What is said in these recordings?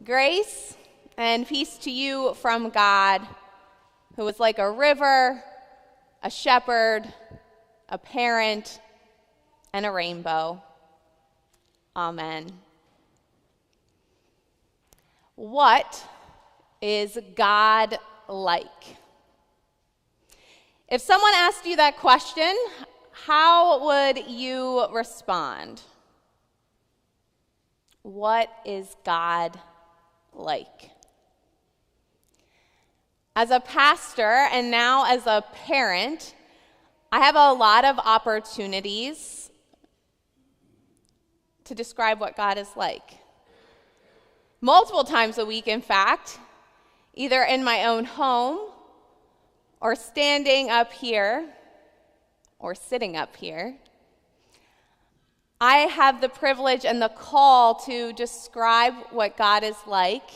Grace and peace to you from God, who is like a river, a shepherd, a parent, and a rainbow. Amen. What is God like? If someone asked you that question, how would you respond? What is God like? As a pastor and now as a parent, I have a lot of opportunities to describe what God is like. Multiple times a week, in fact, either in my own home or standing up here or sitting up here. I have the privilege and the call to describe what God is like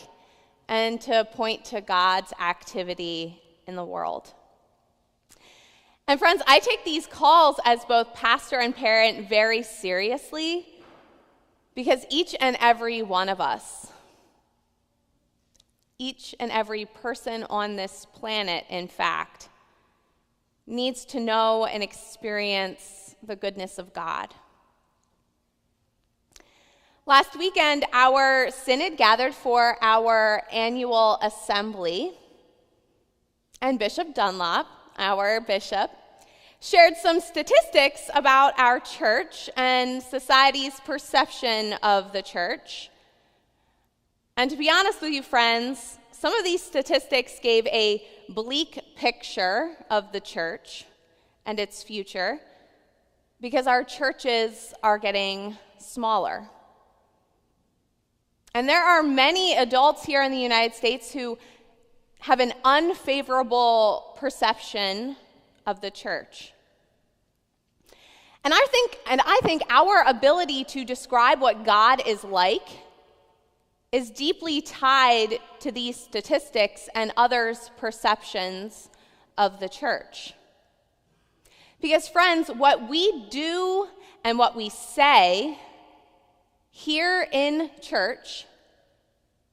and to point to God's activity in the world. And friends, I take these calls as both pastor and parent very seriously because each and every one of us, each and every person on this planet, in fact, needs to know and experience the goodness of God. Last weekend, our synod gathered for our annual assembly, and Bishop Dunlop, our bishop, shared some statistics about our church and society's perception of the church. And to be honest with you, friends, some of these statistics gave a bleak picture of the church and its future because our churches are getting smaller. And there are many adults here in the United States who have an unfavorable perception of the church. And I think our ability to describe what God is like is deeply tied to these statistics and others' perceptions of the church. Because, friends, what we do and what we say here in church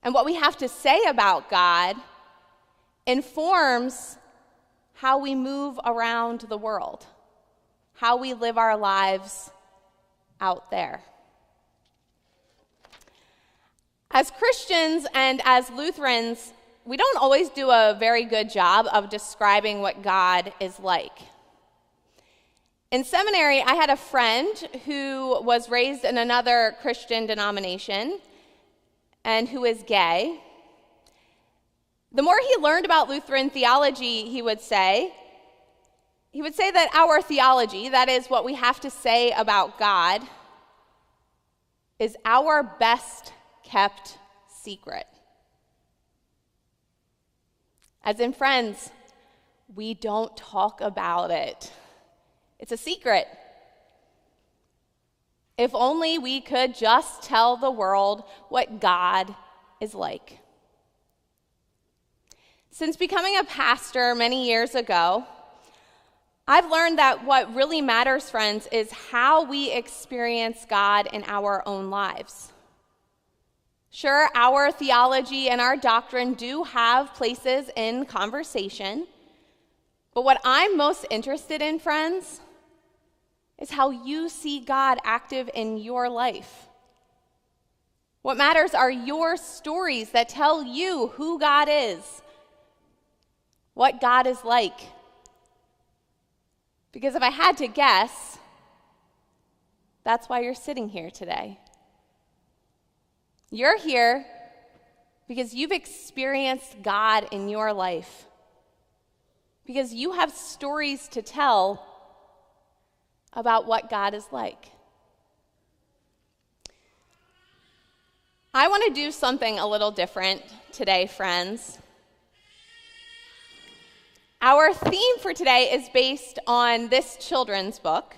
and what we have to say about God informs how we move around the world, how we live our lives out there. As Christians and as Lutherans, we don't always do a very good job of describing what God is like. In seminary, I had a friend who was raised in another Christian denomination and who is gay. The more he learned about Lutheran theology, he would say that our theology, that is what we have to say about God, is our best kept secret. As in, friends, we don't talk about it. It's a secret. If only we could just tell the world what God is like. Since becoming a pastor many years ago, I've learned that what really matters, friends, is how we experience God in our own lives. Sure, our theology and our doctrine do have places in conversation, but what I'm most interested in, friends, is how you see God active in your life. What matters are your stories that tell you who God is, what God is like. Because if I had to guess, that's why you're sitting here today. You're here because you've experienced God in your life, because you have stories to tell about what God is like. I want to do something a little different today, friends. Our theme for today is based on this children's book,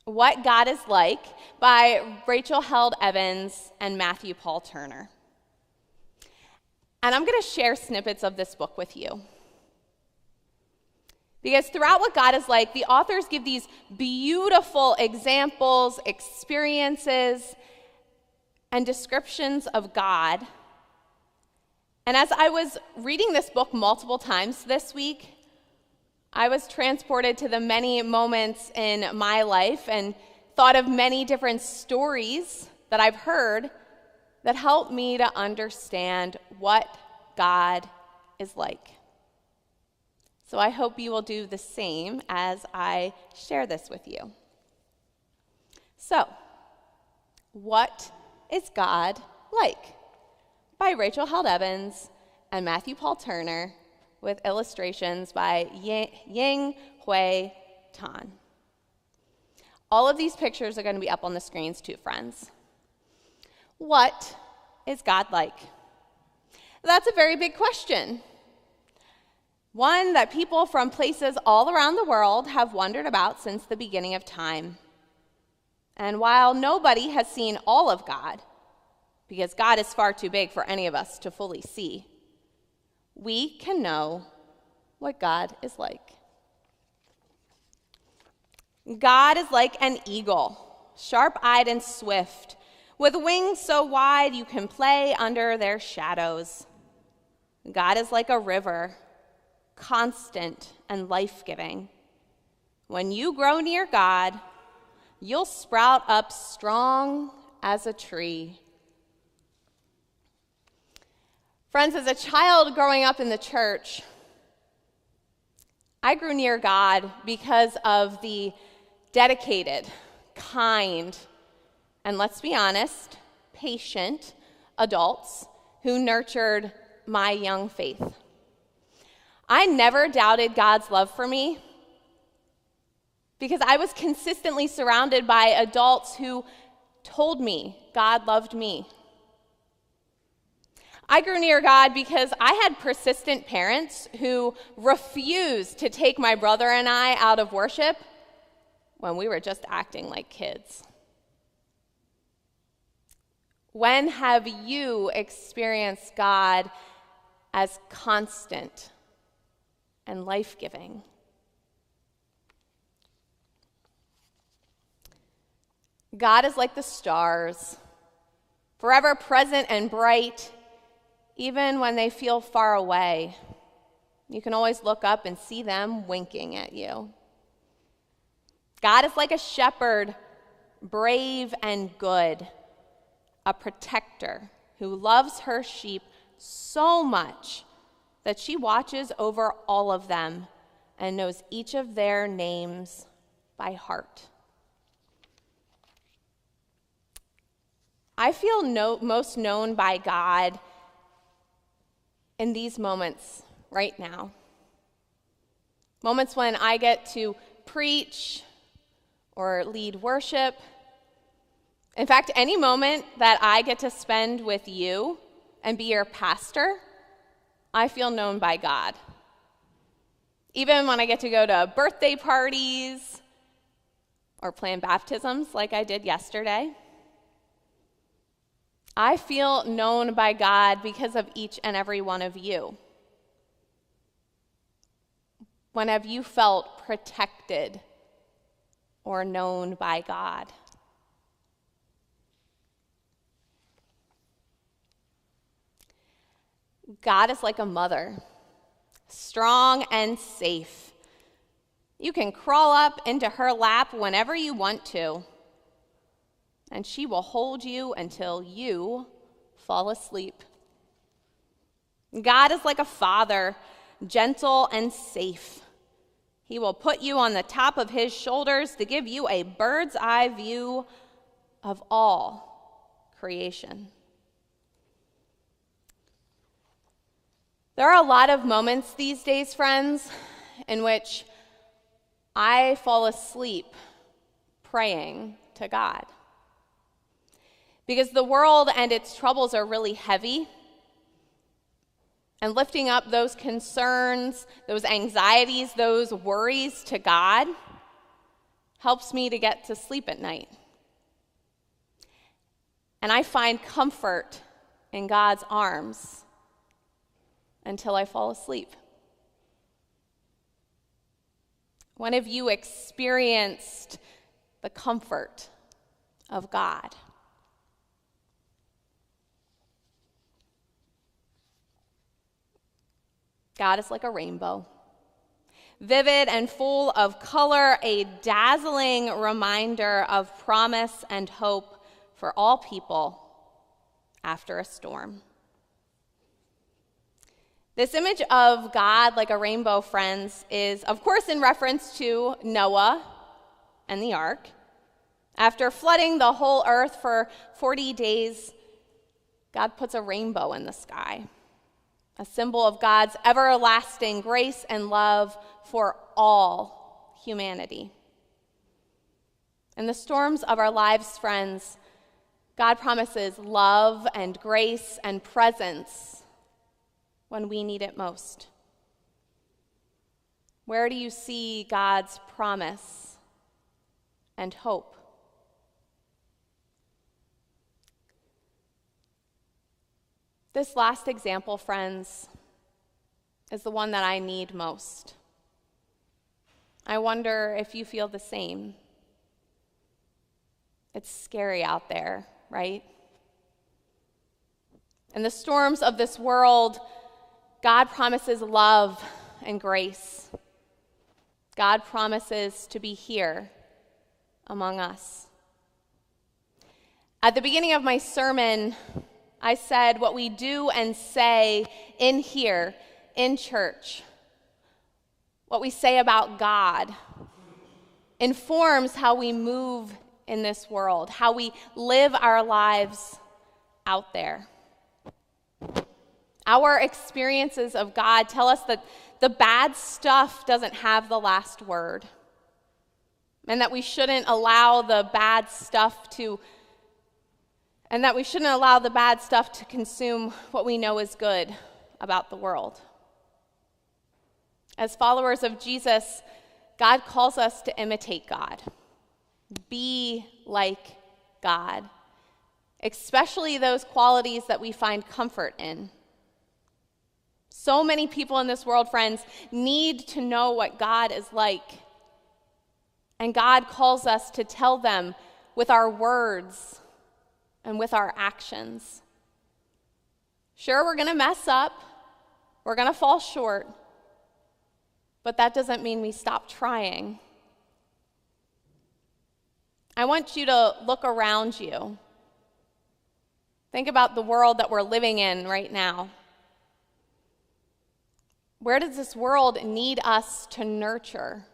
What God is Like, by Rachel Held Evans and Matthew Paul Turner. And I'm going to share snippets of this book with you. Because throughout What God is Like, the authors give these beautiful examples, experiences, and descriptions of God. And as I was reading this book multiple times this week, I was transported to the many moments in my life and thought of many different stories that I've heard that help me to understand what God is like. So I hope you will do the same as I share this with you. So, what is God like? By Rachel Held Evans and Matthew Paul Turner, with illustrations by Ying Hui Tan. All of these pictures are going to be up on the screens too, friends. What is God like? That's a very big question. One that people from places all around the world have wondered about since the beginning of time. And while nobody has seen all of God, because God is far too big for any of us to fully see, we can know what God is like. God is like an eagle, sharp-eyed and swift, with wings so wide you can play under their shadows. God is like a river, constant and life-giving. When you grow near God, you'll sprout up strong as a tree. Friends, as a child growing up in the church, I grew near God because of the dedicated, kind, and let's be honest, patient adults who nurtured my young faith. I never doubted God's love for me because I was consistently surrounded by adults who told me God loved me. I grew near God because I had persistent parents who refused to take my brother and I out of worship when we were just acting like kids. When have you experienced God as constant and life-giving? God is like the stars, forever present and bright, even when they feel far away. You can always look up and see them winking at you. God is like a shepherd, brave and good, a protector who loves her sheep so much that she watches over all of them and knows each of their names by heart. I feel most known by God in these moments right now. Moments when I get to preach or lead worship. In fact, any moment that I get to spend with you and be your pastor, I feel known by God. Even when I get to go to birthday parties or plan baptisms like I did yesterday, I feel known by God because of each and every one of you. When have you felt protected or known by God? God is like a mother, strong and safe. You can crawl up into her lap whenever you want to, and she will hold you until you fall asleep. God is like a father, gentle and safe. He will put you on the top of his shoulders to give you a bird's eye view of all creation. There are a lot of moments these days, friends, in which I fall asleep praying to God. Because the world and its troubles are really heavy, and lifting up those concerns, those anxieties, those worries to God helps me to get to sleep at night. And I find comfort in God's arms until I fall asleep. When have you experienced the comfort of God? God is like a rainbow, vivid and full of color, a dazzling reminder of promise and hope for all people after a storm. This image of God like a rainbow, friends, is, of course, in reference to Noah and the ark. After flooding the whole earth for 40 days, God puts a rainbow in the sky, a symbol of God's everlasting grace and love for all humanity. In the storms of our lives, friends, God promises love and grace and presence when we need it most. Where do you see God's promise and hope? This last example, friends, is the one that I need most. I wonder if you feel the same. It's scary out there, right? In the storms of this world, God promises love and grace. God promises to be here among us. At the beginning of my sermon, I said what we do and say in here, in church, what we say about God, informs how we move in this world, how we live our lives out there. Our experiences of God tell us that the bad stuff doesn't have the last word, and that we shouldn't allow the bad stuff to consume what we know is good about the world. As followers of Jesus, God calls us to imitate God, be like God, especially those qualities that we find comfort in. So many people in this world, friends, need to know what God is like. And God calls us to tell them with our words and with our actions. Sure, we're going to mess up. We're going to fall short. But that doesn't mean we stop trying. I want you to look around you. Think about the world that we're living in right now. Where does this world need us to nurture?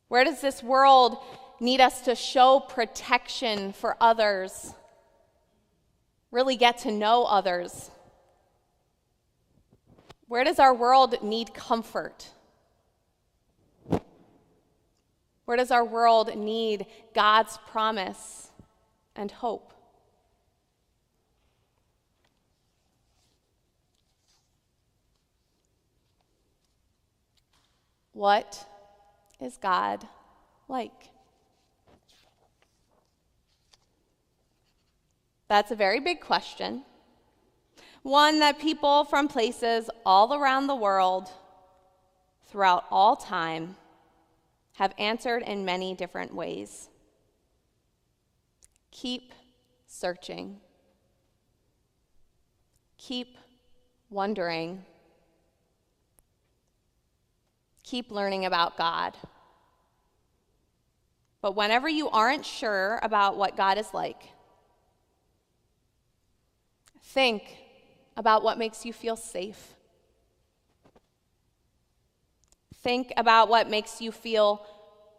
Where does this world need us to show protection for others? Really get to know others? Where does our world need comfort? Where does our world need God's promise and hope? What is God like? That's a very big question. One that people from places all around the world, throughout all time, have answered in many different ways. Keep searching. Keep wondering. Keep learning about God. But whenever you aren't sure about what God is like, think about what makes you feel safe. Think about what makes you feel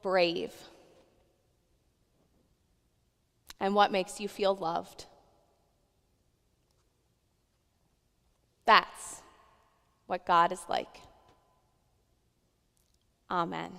brave and what makes you feel loved. That's what God is like. Amen.